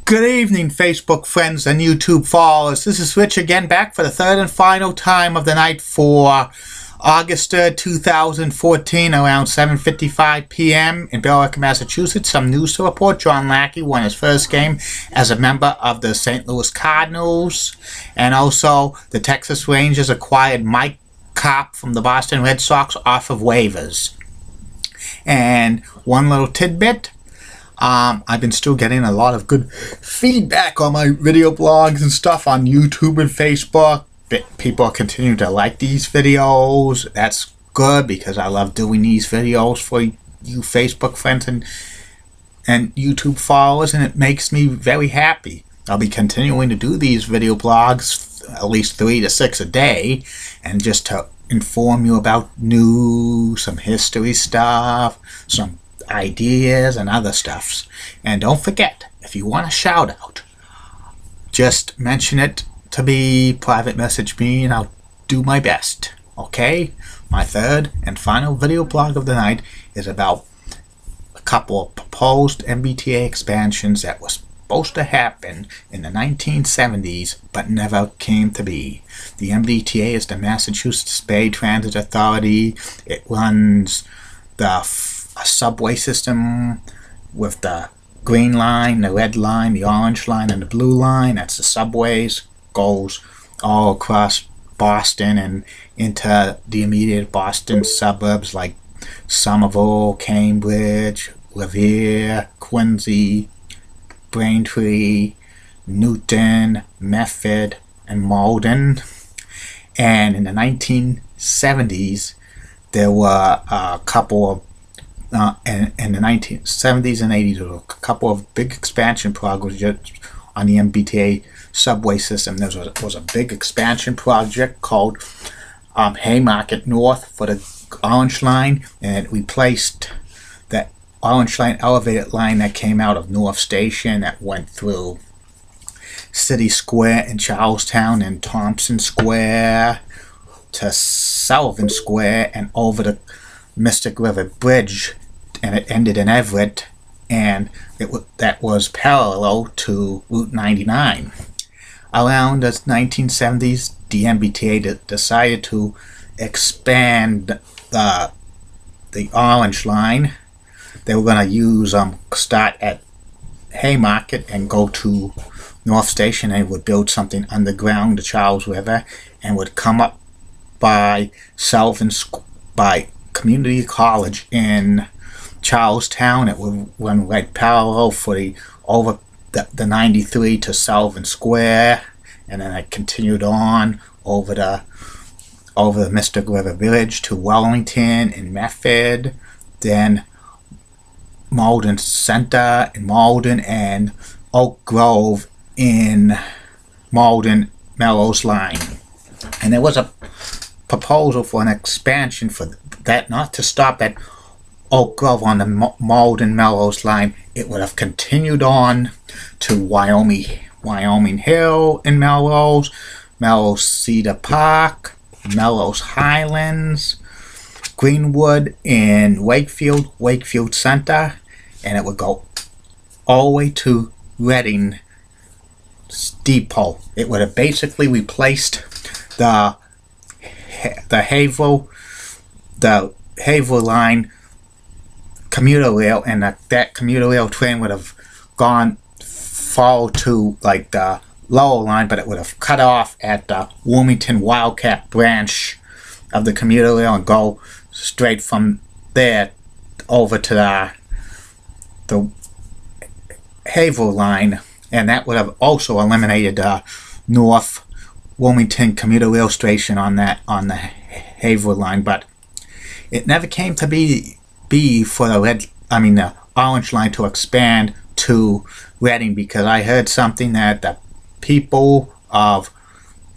Good evening, Facebook friends and YouTube followers. This is Rich again, back for the third and final time of the night for August 3rd, 2014, around 7:55 p.m. in Bedford, Massachusetts. Some news to report. John Lackey won his first game as a member of the St. Louis Cardinals. And also, the Texas Rangers acquired Mike Kopp from the Boston Red Sox off of waivers. And one little tidbit. I've been still getting a lot of good feedback on my video blogs and stuff on YouTube and Facebook. People continue to like these videos. That's good because I love doing these videos for you Facebook friends and YouTube followers, and it makes me very happy. I'll be continuing to do these video blogs, at least 3 to 6 a day, and just to inform you about news, some history stuff, some ideas and other stuffs. And don't forget, if you want a shout out, just mention it to me, private message me, and I'll do my best. Okay? My third and final video blog of the night is about a couple of proposed MBTA expansions that were supposed to happen in the 1970s but never came to be. The MBTA is the Massachusetts Bay Transit Authority. It runs a subway system with the green line, the red line, the orange line, and the blue line. That's the subways. Goes all across Boston and into the immediate Boston suburbs like Somerville, Cambridge, Revere, Quincy, Braintree, Newton, Medford, and Malden. And in the 1970s, there were a couple of in the 1970s and 80s, there were a couple of big expansion projects on the MBTA subway system. There was a big expansion project called Haymarket North for the Orange Line, and it replaced that Orange Line elevated line that came out of North Station that went through City Square in Charlestown and Thompson Square to Sullivan Square and over the Mystic River Bridge, and it ended in Everett, and that was parallel to Route 99. Around the 1970s, the MBTA decided to expand the Orange Line. They were going to start at Haymarket and go to North Station, and would build something underground the Charles River, and would come up by by Community College in Charlestown. It would run right parallel for over the 93 to Sullivan Square, and then it continued on over the Mystic River Bridge to Wellington and Medford, then Malden Center in Malden, and Oak Grove in Malden Melrose Line. And there was a proposal for an expansion for that, not to stop at Oak Grove on the Malden Melrose Line. It would have continued on to Wyoming Hill in Melrose, Melrose Cedar Park, Melrose Highlands, Greenwood in Wakefield Center, and it would go all the way to Reading Depot. It would have basically replaced the Haverhill line commuter rail, and that commuter rail train would have followed to like the lower line, but it would have cut off at the Wilmington Wildcat branch of the commuter rail and go straight from there over to the Haverhill line, and that would have also eliminated the North Wilmington commuter rail station on the Haverhill line. But it never came to be for the Orange Line to expand to Reading, because I heard something that the people of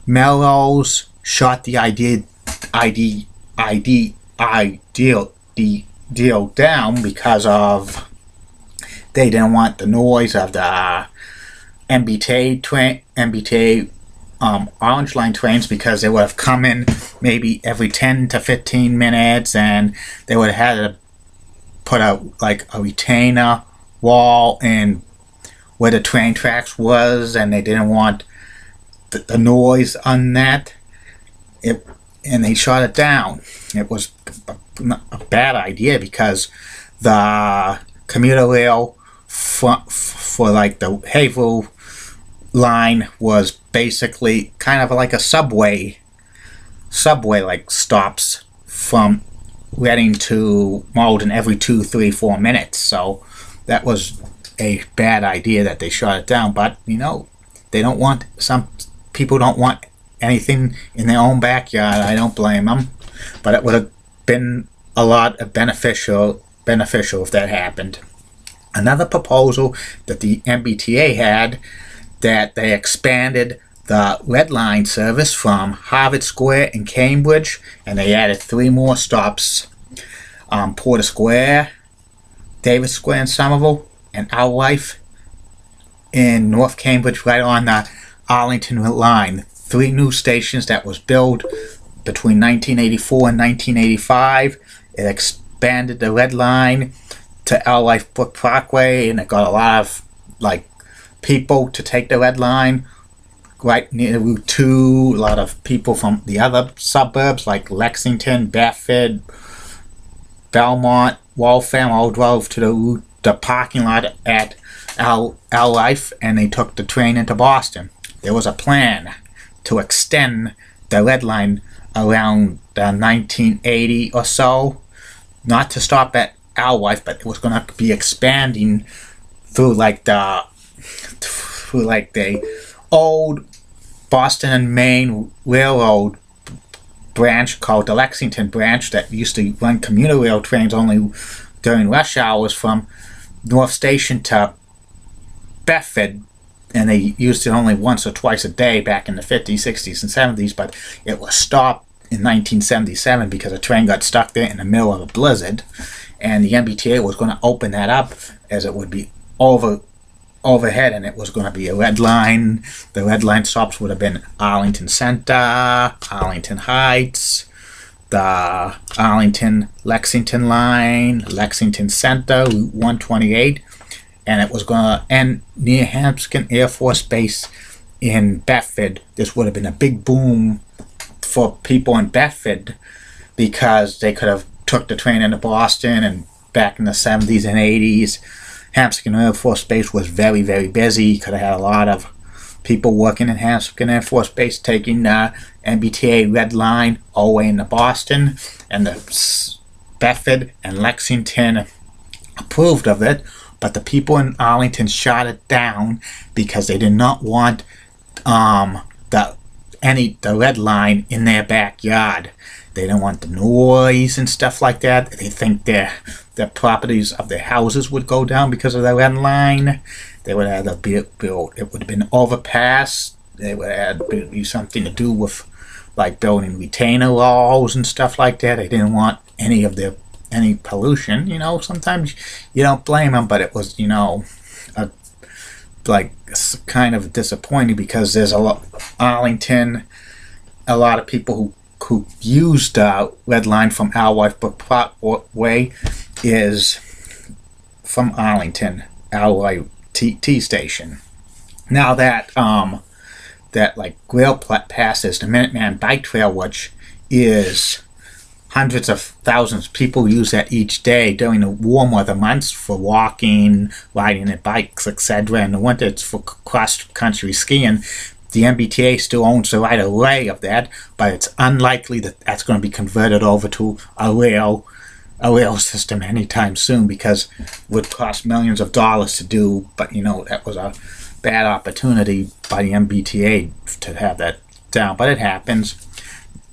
Melrose shot the deal down because of they didn't want the noise of the MBTA Orange Line trains, because they would have come in maybe every 10 to 15 minutes, and they would have had to put a retainer wall in where the train tracks was, and they didn't want the noise on that. And they shut it down. It was a bad idea because the commuter rail for like the Haverhill line was basically kind of like a subway like stops from Reading to Malden every 2, 3, 4 minutes. So that was a bad idea that they shut it down. But they don't want, some people don't want anything in their own backyard. I don't blame them, but it would have been a lot of beneficial if that happened. Another proposal that the MBTA had, that they expanded the Red Line service from Harvard Square in Cambridge, and they added 3 more stops: Porter Square, Davis Square in Somerville, and Our Life in North Cambridge, right on the Arlington line. 3 new stations that was built between 1984 and 1985. It expanded the Red Line to Our Life Brook Parkway, and it got a lot of people to take the Red Line right near Route 2. A lot of people from the other suburbs like Lexington, Bedford, Belmont, Waltham all drove to the parking lot at Our Life, and they took the train into Boston. There was a plan to extend the Red Line around 1980 or so, not to stop at Our Life, but it was going to be expanding through the old Boston and Maine Railroad branch called the Lexington branch that used to run commuter rail trains only during rush hours from North Station to Bedford, and they used it only once or twice a day back in the 50s, 60s, and 70s, but it was stopped in 1977 because a train got stuck there in the middle of a blizzard, and the MBTA was going to open that up as it would be overhead, and it was going to be a Red Line. The Red Line stops would have been Arlington Center, Arlington Heights, the Arlington-Lexington line, Lexington Center, Route 128, and it was going to end near Hampton Air Force Base in Bedford. This would have been a big boom for people in Bedford because they could have took the train into Boston, and back in the 70s and 80s, Hampton Air Force Base was very, very busy. You could have had a lot of people working in Hampton Air Force Base taking the MBTA Red Line all the way into Boston, and the Bedford and Lexington approved of it, but the people in Arlington shot it down because they did not want the Red Line in their backyard. They don't want the noise and stuff like that. They think their properties of their houses would go down because of the Red Line. They would have to build. It would have been overpass. They would have be something to do with building retainer walls and stuff like that. They didn't want any pollution. Sometimes you don't blame them, but it was kind of disappointing because there's Arlington, a lot of people who used the Red Line from Our Life Brook Parkway is from Arlington, Our Life T station. Now that rail passes the Minuteman Bike Trail, which is hundreds of thousands of people use that each day during the warm weather months for walking, riding their bikes, etc. In the winter, it's for cross-country skiing. The MBTA still owns the right of way of that, but it's unlikely that that's going to be converted over to a rail system anytime soon because it would cost millions of dollars to do. But that was a bad opportunity by the MBTA to have that down. But it happens,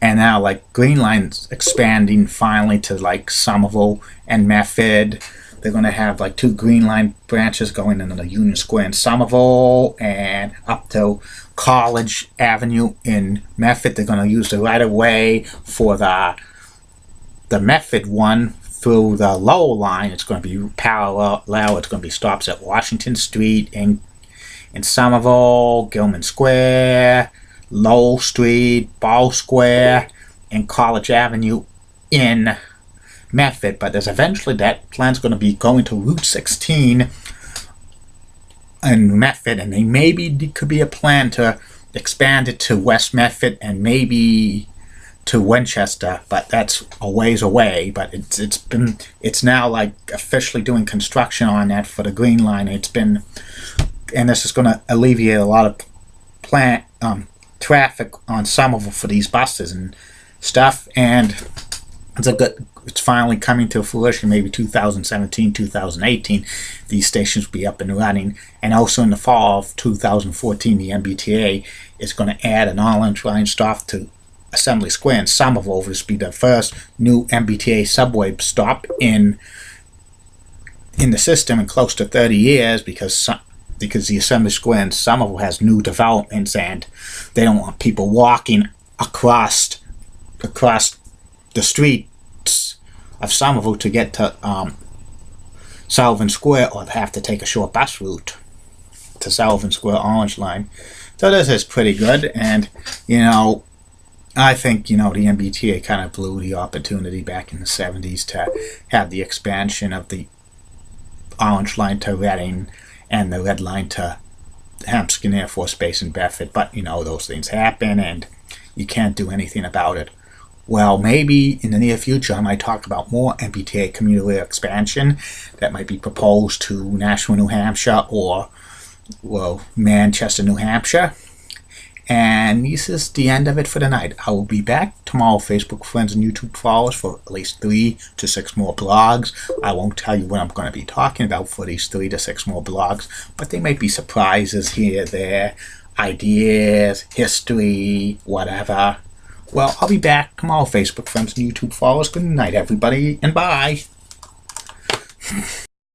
and now Green Line's expanding finally to Somerville and Medford. They're going to have 2 Green Line branches going into the Union Square in Somerville and up to College Avenue in Medford. They're going to use the right-of-way for the Medford one through the Lowell line. It's going to be parallel. It's going to be stops at Washington Street in Somerville, Gilman Square, Lowell Street, Ball Square, and College Avenue in Medford. But there's eventually that plan's going to be going to Route 16 in Medford, and they maybe could be a plan to expand it to West Medford and maybe to Winchester, but that's a ways away. But it's now like officially doing construction on that for the Green Line. And this is going to alleviate a lot of traffic on Somerville for these buses and stuff. And it's finally coming to fruition. Maybe 2017, 2018, these stations will be up and running. And also in the fall of 2014, the MBTA is going to add an orange line stop to Assembly Square in Somerville. This will be the first new MBTA subway stop in the system in close to 30 years, because the Assembly Square in Somerville has new developments, and they don't want people walking across the streets of Somerville to get to Sullivan Square, or have to take a short bus route to Sullivan Square Orange Line. So this is pretty good, and I think the MBTA kind of blew the opportunity back in the 70s to have the expansion of the Orange Line to Reading and the Red Line to Hampstead Air Force Base in Bedford. But those things happen, and you can't do anything about it. Well, maybe in the near future I might talk about more MBTA commuter rail expansion that might be proposed to Nashua, New Hampshire, or Manchester, New Hampshire. And this is the end of it for the night. I will be back tomorrow, Facebook friends and YouTube followers, for at least 3 to 6 more blogs. I won't tell you what I'm going to be talking about for these 3 to 6 more blogs, but they might be surprises here, there, ideas, history, whatever. Well, I'll be back tomorrow, Facebook friends and YouTube followers. Good night, everybody, and bye.